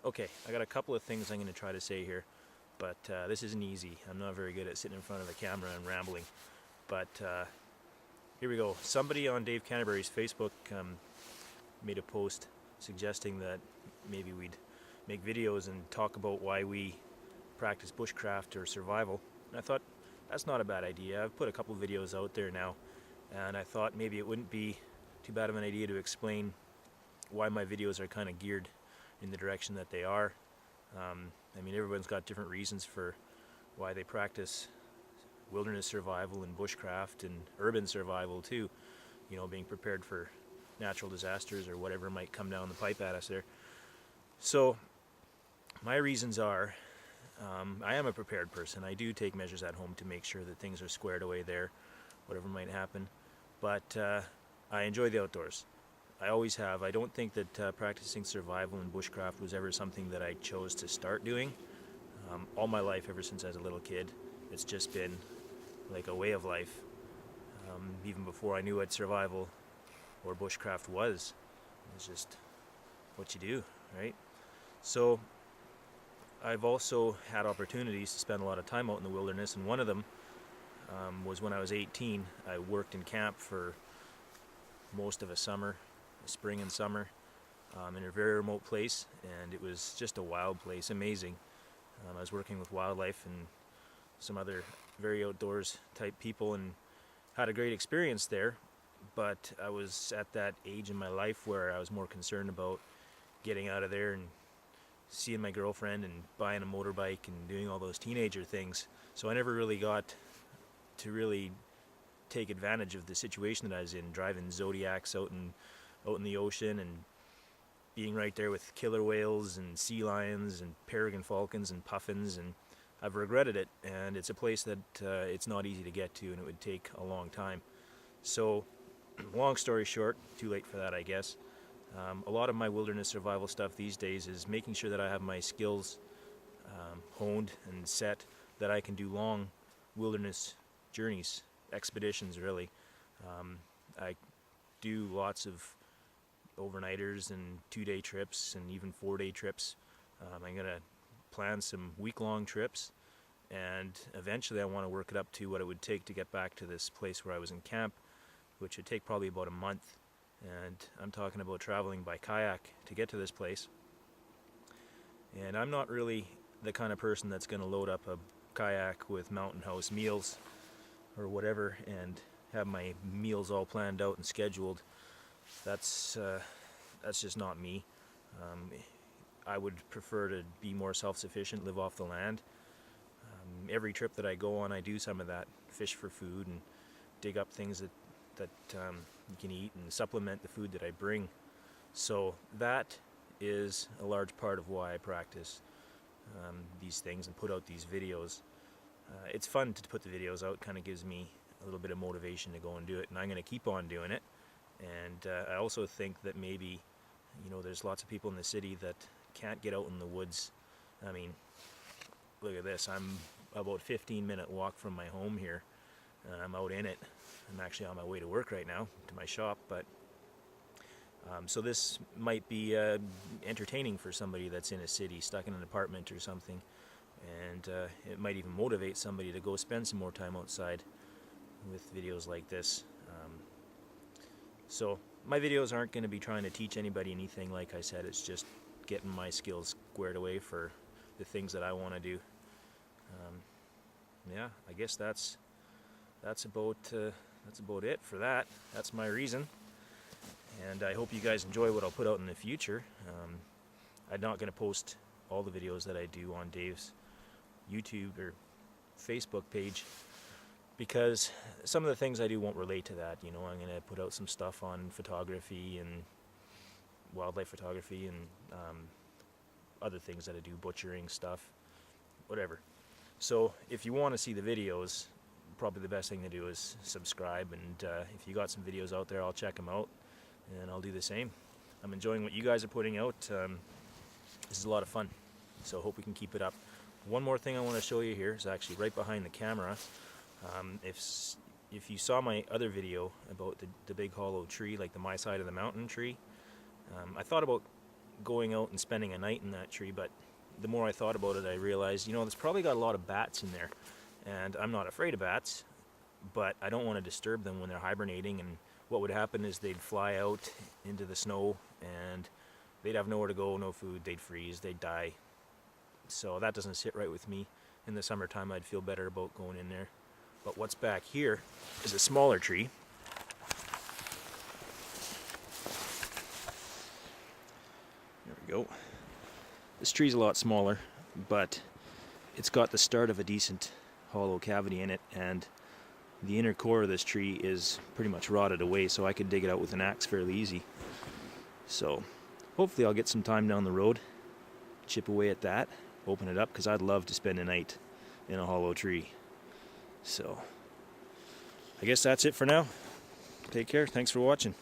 Okay, I got a couple of things I'm going to try to say here, but this isn't easy. I'm not very good at sitting in front of the camera and rambling. But here we go. Somebody on Dave Canterbury's Facebook made a post suggesting that maybe we'd make videos and talk about why we practice bushcraft or survival. And I thought, that's not a bad idea. I've put a couple videos out there now, and I thought maybe it wouldn't be too bad of an idea to explain why my videos are kind of geared in the direction that they are. I mean, everyone's got different reasons for why they practice wilderness survival and bushcraft and urban survival too. You know, being prepared for natural disasters or whatever might come down the pipe at us there. So my reasons are, I am a prepared person. I do take measures at home to make sure that things are squared away there, whatever might happen. But I enjoy the outdoors. I always have. I don't think that practicing survival and bushcraft was ever something that I chose to start doing. All my life, ever since I was a little kid, it's just been like a way of life. Even before I knew what survival or bushcraft was, it was just what you do, right? So I've also had opportunities to spend a lot of time out in the wilderness, and one of them was when I was 18. I worked in camp for most of a summer, spring and summer, in a very remote place, and it was just a wild place, amazing. I was working with wildlife and some other very outdoors type people and had a great experience there, but I was at that age in my life where I was more concerned about getting out of there and seeing my girlfriend and buying a motorbike and doing all those teenager things. So I never really got to really take advantage of the situation that I was in, driving Zodiacs out in the ocean and being right there with killer whales and sea lions and peregrine falcons and puffins, and I've regretted it, and it's a place that it's not easy to get to, and it would take a long time. So long story short, too late for that, I guess. A lot of my wilderness survival stuff these days is making sure that I have my skills honed and set, that I can do long wilderness journeys, expeditions really. I do lots of overnighters and 2-day trips and even 4-day trips. I'm going to plan some week-long trips, and eventually I want to work it up to what it would take to get back to this place where I was in camp, which would take probably about a month. And I'm talking about traveling by kayak to get to this place. And I'm not really the kind of person that's going to load up a kayak with Mountain House meals or whatever and have my meals all planned out and scheduled. That's just not me. I would prefer to be more self-sufficient, live off the land. Every trip that I go on, I do some of that, fish for food and dig up things that you can eat and supplement the food that I bring. So that is a large part of why I practice these things and put out these videos. It's fun to put the videos out, kind of gives me a little bit of motivation to go and do it, and I'm going to keep on doing it. And I also think that maybe, you know, there's lots of people in the city that can't get out in the woods. I mean, look at this. I'm about a 15-minute walk from my home here. I'm out in it. I'm actually on my way to work right now, to my shop, but so this might be entertaining for somebody that's in a city, stuck in an apartment or something, and it might even motivate somebody to go spend some more time outside with videos like this. So my videos aren't going to be trying to teach anybody anything, like I said. It's just getting my skills squared away for the things that I want to do. Yeah, I guess that's about it for that. That's my reason, and I hope you guys enjoy what I'll put out in the future. I'm not going to post all the videos that I do on Dave's YouTube or Facebook page, because some of the things I do won't relate to that. You know, I'm going to put out some stuff on photography and wildlife photography and other things that I do, butchering stuff, whatever. So if you want to see the videos, probably the best thing to do is subscribe, and if you got some videos out there, I'll check them out and I'll do the same. I'm enjoying what you guys are putting out. This is a lot of fun, so hope we can keep it up. One more thing I want to show you here is actually right behind the camera. If you saw my other video about the big hollow tree, like the my side of the mountain tree, I thought about going out and spending a night in that tree, but the more I thought about it, I realized, you know, it's probably got a lot of bats in there, and I'm not afraid of bats, but I don't want to disturb them when they're hibernating, and what would happen is they'd fly out into the snow, and they'd have nowhere to go, no food, they'd freeze, they'd die. So that doesn't sit right with me. In the summertime, I'd feel better about going in there. But what's back here is a smaller tree. There we go. This tree's a lot smaller, but it's got the start of a decent hollow cavity in it, and the inner core of this tree is pretty much rotted away, so I could dig it out with an axe fairly easy. So hopefully I'll get some time down the road, chip away at that, open it up, because I'd love to spend a night in a hollow tree. So I guess that's it for now. Take care. Thanks for watching.